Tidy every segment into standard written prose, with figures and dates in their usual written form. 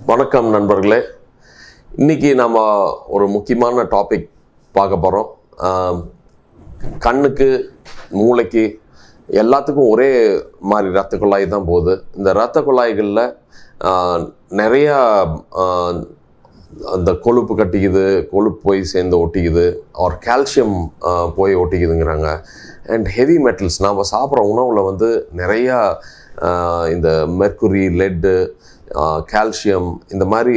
வணக்கம் நண்பர்களே. இன்றைக்கி நம்ம ஒரு முக்கியமான டாபிக் பார்க்க போகிறோம். கண்ணுக்கு, மூளைக்கு எல்லாத்துக்கும் ஒரே மாதிரி இரத்த குழாய் தான் போகுது. இந்த இரத்த குழாய்களில் நிறையா அந்த கொழுப்பு கட்டிக்குது, கொழுப்பு போய் சேர்ந்து ஒட்டிக்குது, ஒரு கால்சியம் போய் ஒட்டிக்குதுங்கிறாங்க. அண்ட் ஹெவி மெட்டல்ஸ் நாம் சாப்பிட்ற உணவில் வந்து நிறையா இந்த மெர்க்குரி, லெட்டு, கால்சியம் இந்த மாதிரி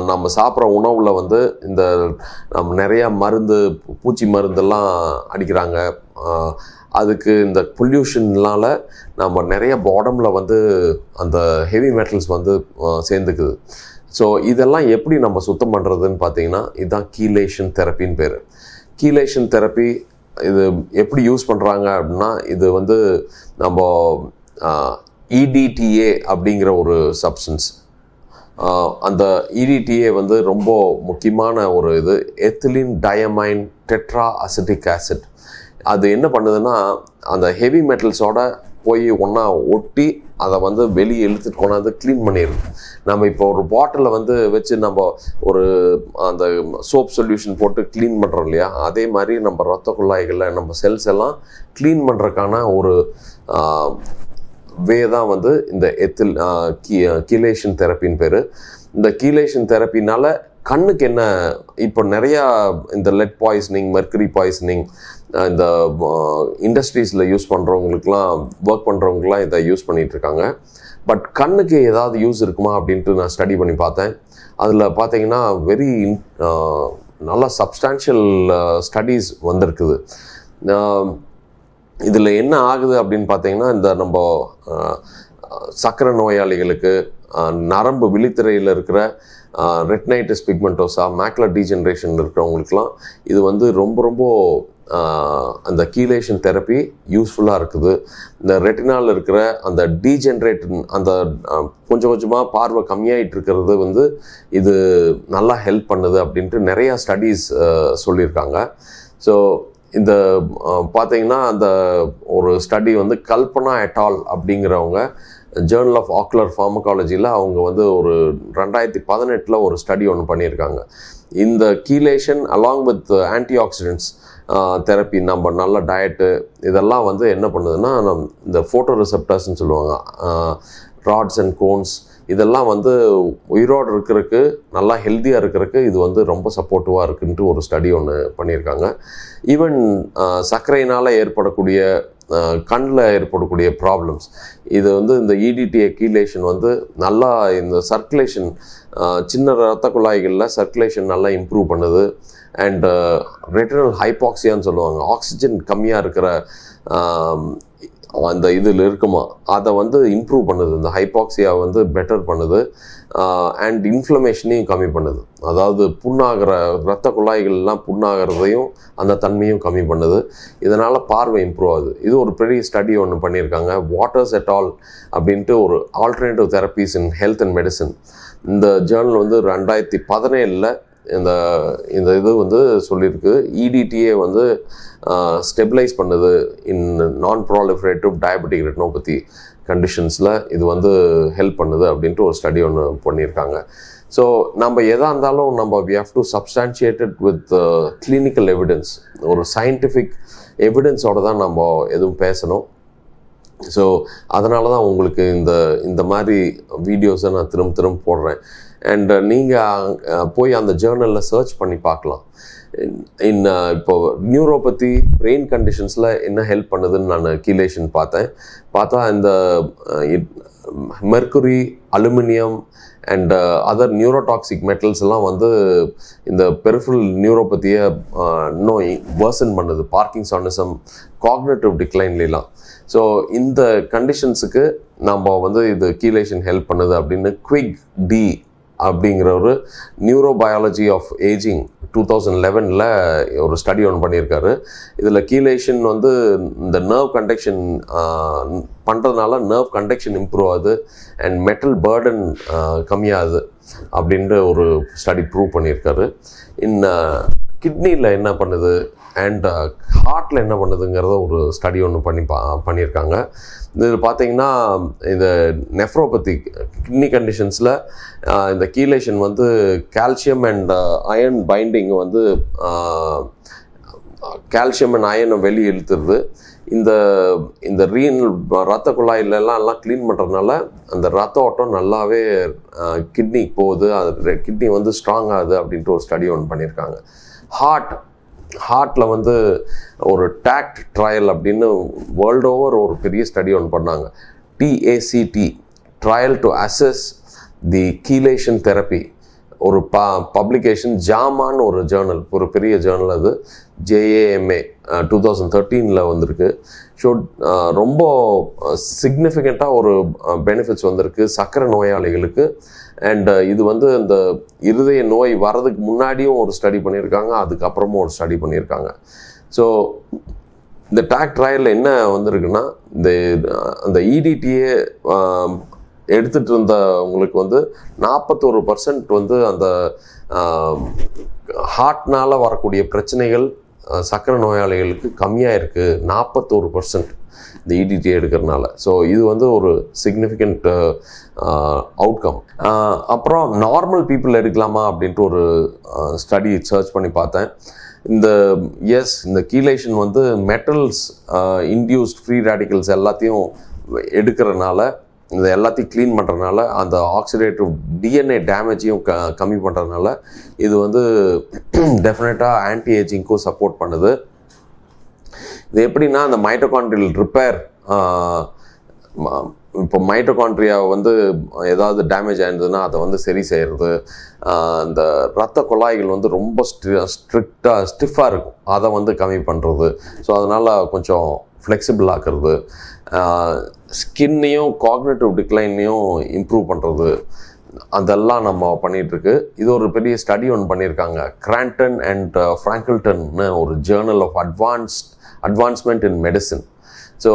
நம்ம சாப்பிட்ற உணவில் வந்து இந்த நம்ம நிறையா மருந்து, பூச்சி மருந்தெல்லாம் அடிக்கிறாங்க. அதுக்கு இந்த பொல்யூஷன்னால் நம்ம நிறைய பாடமில் வந்து அந்த ஹெவி மெட்டல்ஸ் வந்து சேர்ந்துக்குது. ஸோ இதெல்லாம் எப்படி நம்ம சுத்தம் பண்ணுறதுன்னு பார்த்தீங்கன்னா, இதுதான் கீலேஷன் தெரப்பின்னு பேர். கீலேஷன் தெரப்பி இது எப்படி யூஸ் பண்ணுறாங்க அப்படின்னா, இது வந்து நம்ம EDTA அப்படிங்கிற ஒரு சப்ஸ்டன்ஸ். அந்த EDTA வந்து ரொம்ப முக்கியமான ஒரு இது, ethylene diamine tetra acetic acid. அது என்ன பண்ணுதுன்னா, அந்த ஹெவி மெட்டல்ஸோட போய் ஒன்றா ஒட்டி அதை வந்து வெளியே இழுத்துட்டு கொண்டாந்து க்ளீன் பண்ணிடுது. நம்ம இப்போ ஒரு பாட்டிலில் வந்து வச்சு நம்ம ஒரு அந்த சோப் சொல்யூஷன் போட்டு க்ளீன் பண்ணுறோம் இல்லையா, அதே மாதிரி நம்ம இரத்த குழாய்களில் நம்ம செல்ஸ் எல்லாம் க்ளீன் பண்ணுறதுக்கான ஒரு வே தான் வந்து இந்த கீலேஷன் தெரப்பின்னு பேர். இந்த கீலேஷன் தெரப்பினால் கண்ணுக்கு என்ன, இப்போ நிறையா இந்த லெட் பாய்சனிங், மெர்க்குரி பாய்சனிங், இந்த இண்டஸ்ட்ரீஸில் யூஸ் பண்ணுறவங்களுக்குலாம், ஒர்க் பண்ணுறவங்களாம் இதை யூஸ் பண்ணிகிட்ருக்காங்க. பட் கண்ணுக்கு ஏதாவது யூஸ் இருக்குமா அப்படின்ட்டு நான் ஸ்டடி பண்ணி பார்த்தேன். அதில் பார்த்தீங்கன்னா வெரி நல்ல சப்ஸ்டான்ஷியல் ஸ்டடீஸ் வந்திருக்குது. இதில் என்ன ஆகுது அப்படின்னு பார்த்தீங்கன்னா, இந்த நம்ம சர்க்கரை நோயாளிகளுக்கு, நரம்பு விழித்திரையில் இருக்கிற ரெட்னைட்டிஸ் பிக்மெண்டோசா, மேக்குலர் டீஜெனரேஷன் இருக்கிறவங்களுக்குலாம் இது வந்து ரொம்ப ரொம்ப அந்த கீலேஷன் தெரப்பி யூஸ்ஃபுல்லாக இருக்குது. இந்த ரெட்டினால் இருக்கிற அந்த டீஜென்ரேட், அந்த கொஞ்சம் கொஞ்சமாக பார்வை கம்மியாகிட்டு இருக்கிறது வந்து இது நல்லா ஹெல்ப் பண்ணுது அப்படின்ட்டு நிறையா ஸ்டடீஸ் சொல்லியிருக்காங்க. ஸோ இந்த பார்த்தீங்கன்னா, அந்த ஒரு ஸ்டடி வந்து கல்பனா எட்டால் அப்படிங்கிறவங்க ஜேர்னல் ஆஃப் ஆக்குலர் ஃபார்மகாலஜியில் அவங்க வந்து ஒரு 2018 ஒரு ஸ்டடி ஒன்று பண்ணியிருக்காங்க. இந்த chelation along with anti oxidants therapy, நம்ம நல்ல டயட்டு, இதெல்லாம் வந்து என்ன பண்ணுதுன்னா, இந்த ஃபோட்டோ ரிசெப்டர்ஸ்ன்னு சொல்லுவாங்க, ராட்ஸ் அண்ட் கோன்ஸ், இதெல்லாம் வந்து உயிரோடு இருக்கிறதுக்கு, நல்லா ஹெல்த்தியாக இருக்கிறதுக்கு இது வந்து ரொம்ப சப்போர்ட்டிவாக இருக்குன்ட்டு ஒரு ஸ்டடி ஒன்று பண்ணியிருக்காங்க. ஈவன் சர்க்கரையினால் ஏற்படக்கூடிய, கண்ணில் ஏற்படக்கூடிய ப்ராப்ளம்ஸ், இது வந்து இந்த EDTA கீலேஷன் வந்து நல்லா இந்த சர்க்குலேஷன், சின்ன இரத்த குழாய்களில் சர்க்குலேஷன் நல்லா இம்ப்ரூவ் பண்ணுது. அண்ட் ரெட்டினல் ஹைபாக்சியான்னு சொல்லுவாங்க, ஆக்சிஜன் கம்மியாக இருக்கிற அந்த இதில் இருக்குமா, அதை வந்து இம்ப்ரூவ் பண்ணுது. இந்த ஹைபாக்சியா வந்து பெட்டர் பண்ணுது. அண்ட் இன்ஃப்ளமேஷனையும் கம்மி பண்ணுது. அதாவது புண்ணாகிற இரத்த குழாய்கள்லாம் புண்ணாகிறதையும் அந்த தன்மையும் கம்மி பண்ணுது. இதனால் பார்வை இம்ப்ரூவ் ஆகுது. இது ஒரு பெரிய ஸ்டடி ஒன்று பண்ணியிருக்காங்க, வாட்டர்ஸ் எட் ஆல் அப்படின்ட்டு, ஒரு alternative therapies in health and medicine. இந்த ஜேர்னல் வந்து 2017 இந்த இது வந்து சொல்லியிருக்கு. EDTA வந்து ஸ்டெபிலைஸ் பண்ணுது இன் நான் ப்ராலிஃபரேட்டிவ் டயபெட்டிக் ரெட்டினோபதி கண்டிஷன்ஸில் இது வந்து ஹெல்ப் பண்ணுது அப்படின்ட்டு ஒரு ஸ்டடி ஒன்று பண்ணியிருக்காங்க. ஸோ நம்ம எதாக இருந்தாலும் நம்ம we have to substantiate it with clinical evidence, ஒரு சயின்டிஃபிக் எவிடன்ஸோடு தான் நம்ம எதுவும் பேசணும். ஸோ அதனால தான் உங்களுக்கு இந்த மாதிரி வீடியோஸை நான் திரும்ப போடுறேன். அண்ட் நீங்கள் போய் அந்த ஜேர்னலில் சர்ச் பண்ணி பார்க்கலாம். இப்போ நியூரோபதி, பிரெயின் கண்டிஷன்ஸில் என்ன ஹெல்ப் பண்ணுதுன்னு நான் கீலேஷன் பார்த்தா இந்த mercury, aluminium and other neurotoxic metals எல்லாம் வந்து இந்த பெரிஃபரல் நியூரோபதியை இன்னும் வர்சன் பண்ணுது, பார்க்கின்சானிசம், காக்னிட்டிவ் டிக்ளைன்லாம். ஸோ இந்த கண்டிஷன்ஸுக்கு நம்ம வந்து இது கீலேஷன் ஹெல்ப் பண்ணுது அப்படின்னு QUIG-D அப்படிங்கிற ஒரு நியூரோபயாலஜி ஆஃப் ஏஜிங் 2011 ஒரு ஸ்டடி ஒன்று பண்ணியிருக்காரு. இதில் கீலேஷன் வந்து இந்த நர்வ் கண்டக்ஷன் பண்ணுறதுனால நர்வ் கண்டக்ஷன் இம்ப்ரூவ் ஆகுது அண்ட் மெட்டல் பேர்டன் கம்மியாகுது அப்படின்ற ஒரு ஸ்டடி ப்ரூவ் பண்ணியிருக்காரு. கிட்னியில் என்ன பண்ணுது, அண்ட் ஹார்ட்டில் என்ன பண்ணுதுங்கிறத ஒரு ஸ்டடி ஒன்று பண்ணியிருக்காங்க. இது பார்த்திங்கன்னா இந்த நெஃப்ரோபதி கிட்னி கண்டிஷன்ஸில் இந்த கீலேஷன் வந்து கால்சியம் அண்ட் அயன் பைண்டிங் வந்து கால்சியம் அண்ட் அயனை வெளியே இழுத்துருது. இந்த ரத்த குழாயிலெல்லாம் க்ளீன் பண்ணுறதுனால அந்த ரத்த ஓட்டம் நல்லாவே கிட்னிக்கு போகுது, அது கிட்னி வந்து ஸ்ட்ராங் ஆகுது அப்படின்ட்டு ஒரு ஸ்டடி ஒன்று பண்ணியிருக்காங்க. ஹார்ட்டில் வந்து ஒரு டாக்ட் ட்ரையல் அப்படின்னு வேர்ல்டு ஓவர் ஒரு பெரிய ஸ்டடி ஒன்று பண்ணாங்க. TACT trial to assess the chelation therapy. ஒரு பப்ளிகேஷன் ஜாமான்னு ஒரு ஜேர்னல், ஒரு பெரிய ஜேர்னல், அது JAMA 2013 வந்திருக்கு. ஸோ ரொம்ப சிக்னிஃபிகண்ட்டாக ஒரு பெனிஃபிட்ஸ் வந்திருக்கு சர்க்கரை நோயாளிகளுக்கு. அண்ட் இது வந்து இந்த இருதய நோய் வர்றதுக்கு முன்னாடியும் ஒரு ஸ்டடி பண்ணியிருக்காங்க, அதுக்கப்புறமும் ஒரு ஸ்டடி பண்ணியிருக்காங்க. ஸோ இந்த டாக் ட்ரையலில் என்ன வந்திருக்குன்னா, அந்த EDTA எடுத்துகிட்டு இருந்தவங்களுக்கு வந்து 41% வந்து அந்த ஹார்ட்னால் வரக்கூடிய பிரச்சனைகள் சர்க்கரை நோயாளிகளுக்கு கம்மியாக இருக்குது, 41% இந்த EDTA எடுக்கிறதுனால. ஸோ இது வந்து ஒரு சிக்னிஃபிகண்ட் அவுட்கம். அப்புறம் நார்மல் பீப்புள் எடுக்கலாமா அப்படின்ட்டு ஒரு ஸ்டடி சர்ச் பண்ணி பார்த்தேன். இந்த கீலேஷன் வந்து மெட்டல்ஸ் இன்டியூஸ்ட் ஃப்ரீ ரேடிக்கல்ஸ் எல்லாத்தையும் எடுக்கிறதுனால, இந்த எல்லாத்தையும் க்ளீன் பண்ணுறதுனால, அந்த ஆக்சிடேட்டிவ் DNA டேமேஜையும் கம்மி பண்ணுறதுனால இது வந்து டெஃபினட்டாக ஆன்டி ஏஜிங்க்கும் சப்போர்ட் பண்ணுது. இது எப்படின்னா, அந்த மைட்டோகாண்ட்ரியல் ரிப்பேர், இப்போ மைட்டோகாண்ட்ரியா வந்து ஏதாவது டேமேஜ் ஆயிருந்ததுன்னா அதை வந்து சரி செய்கிறது, இந்த இரத்த குழாய்கள் வந்து ரொம்ப ஸ்டிஃபாக இருக்கும், அதை வந்து கம்மி பண்ணுறது. ஸோ அதனால் கொஞ்சம் ஃப்ளெக்சிபிள் ஆக்குறது, ஸ்கின்னையும் காக்னிட்டிவ் டிக்ளைனையும் இம்ப்ரூவ் பண்ணுறது, அதெல்லாம் நம்ம பண்ணிகிட்ருக்கு. இது ஒரு பெரிய ஸ்டடி ஒன்று பண்ணியிருக்காங்க. கிராண்டன் அண்ட் ஃப்ராங்கிள்டன்னு ஒரு journal of advancement in medicine. So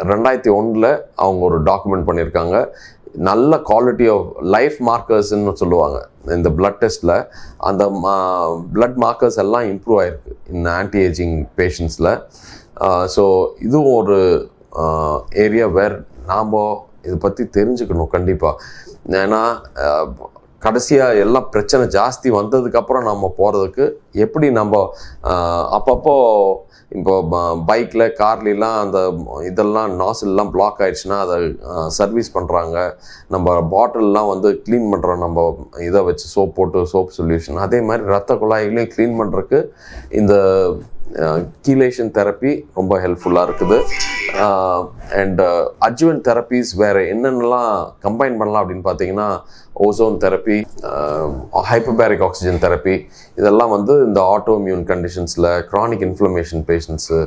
2001 அவங்க ஒரு டாக்குமெண்ட் பண்ணியிருக்காங்க. நல்ல குவாலிட்டி ஆஃப் லைஃப் மார்க்கர்ஸ்ன்னு சொல்லுவாங்க இந்த பிளட் டெஸ்ட்டில். அந்த பிளட் மார்க்கர்ஸ் எல்லாம் இம்ப்ரூவ் ஆகிருக்கு இந்த ஆன்டி ஏஜிங் பேஷண்ட்ஸில். ஸோ இதுவும் ஒரு ஏரியா வேர் நாம் இதை பற்றி தெரிஞ்சுக்கணும் கண்டிப்பாக. ஏன்னா கடைசியாக எல்லாம் பிரச்சனை ஜாஸ்தி வந்ததுக்கப்புறம் நம்ம போகிறதுக்கு எப்படி நம்ம அப்பப்போ இப்போ பைக்கில் கார்லாம் அந்த இதெல்லாம் நாசில்லாம் பிளாக் ஆகிடுச்சுன்னா அதை சர்வீஸ் பண்ணுறாங்க. நம்ம பாட்டில்லாம் வந்து க்ளீன் பண்ணுறோம், நம்ம இதை வச்சு சோப் போட்டு சோப் சொல்யூஷன். அதே மாதிரி ரத்த குழாய்களையும் க்ளீன் பண்ணுறதுக்கு இந்த கீலேஷன் தெரப்பி ரொம்ப ஹெல்ப்ஃபுல்லாக இருக்குது. அண்ட் அட்ஜுவன்ட் தெரப்பீஸ் வேறு என்னென்னலாம் கம்பைன் பண்ணலாம் அப்படின்னு பார்த்தீங்கன்னா, ozone therapy, hyperbaric oxygen therapy, இதெல்லாம் வந்து இந்த ஆட்டோ இம்யூன் கண்டிஷன்ஸில், chronic inflammation patients,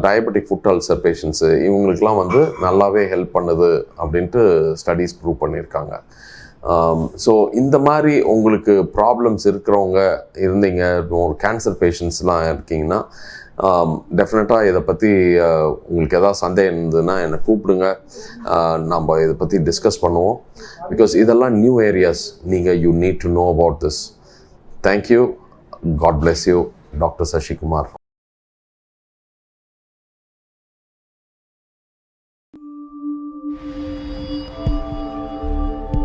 diabetic foot ulcer patients, இவங்களுக்கெல்லாம் வந்து நல்லாவே ஹெல்ப் பண்ணுது அப்படின்ட்டு ஸ்டடீஸ் ப்ரூவ் பண்ணியிருக்காங்க. ஸோ இந்த மாதிரி உங்களுக்கு ப்ராப்ளம்ஸ் இருக்கிறவங்க இருந்தீங்க, ஒரு கேன்சர் பேஷண்ட்ஸ்லாம் இருக்கீங்கன்னா, டெஃபினட்டாக இதை பற்றி உங்களுக்கு எதாவது சந்தேகம் இருந்ததுன்னா என்னை கூப்பிடுங்க, நம்ம இதை பற்றி டிஸ்கஸ் பண்ணுவோம். பிகாஸ் இதெல்லாம் new areas, you need to know about this. Thank you. God bless you. Doctor Sasikumar.